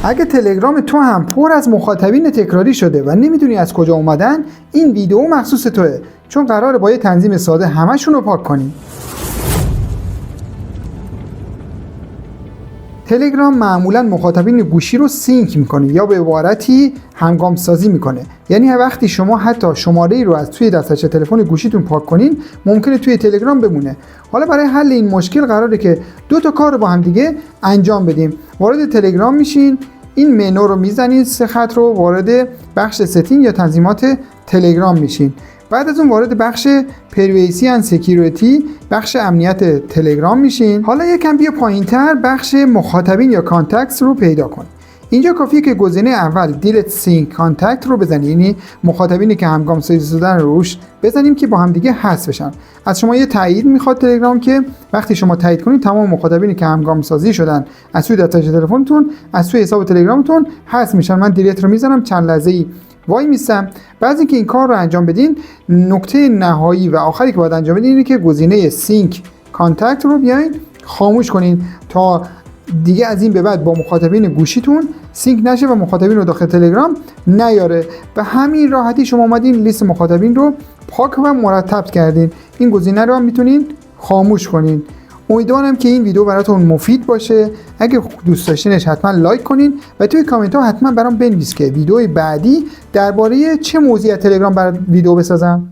اگه تلگرام تو هم پر از مخاطبین تکراری شده و نمیدونی از کجا اومدن، این ویدیو مخصوص توه، چون قراره با یه تنظیم ساده همشون رو پاک کنیم. تلگرام معمولا مخاطبین گوشی رو سینک میکنه یا به عبارتی همگام سازی میکنه. یعنی وقتی شما حتی شماره ای رو از توی دفترچه تلفن گوشیتون پاک کنین، ممکنه توی تلگرام بمونه. حالا برای حل این مشکل قراره که دو تا کار رو با هم دیگه انجام بدیم. وارد تلگرام میشین، این منو رو میزنید، 3 خط رو وارد بخش ستینگ یا تنظیمات تلگرام میشین. بعد از اون وارد بخش پریویسی اند سکیوریتی، بخش امنیت تلگرام میشین. حالا یکم بیا پایینتر، بخش مخاطبین یا کانتکتس رو پیدا کن. اینجا کافیه که گزینه اول دیلیت سینک کانتکت رو بزنید، یعنی مخاطبینی که همگام سازی شدن روش بزنیم که با هم دیگه حذف بشن. از شما یه تایید میخواد تلگرام که وقتی شما تایید کنید تمام مخاطبینی که همگام سازی شدن از توی دفترچه تلفنتون، از توی حساب تلگرامتون حذف میشن. من دیلیت رو میزنم، چند لحظه‌ای وای میستم. بعد اینکه این کار رو انجام بدین، نکته نهایی و آخری که باید انجام بدین اینه که گزینه سینک کانتکت رو بیاین خاموش کنین تا دیگه از این به بعد با مخاطبین گوشیتون سینک نشه و مخاطبین رو داخل تلگرام نیاره. به همین راحتی شما اومدین لیست مخاطبین رو پاک و مرتب کردین. این گزینه رو هم میتونین خاموش کنین. امیدوارم که این ویدیو براتون مفید باشه. اگه دوست داشتینش حتما لایک کنین و توی کامنت ها حتما برام بنویس که ویدیوی بعدی درباره چه موضوعی از تلگرام برات ویدیو بسازم.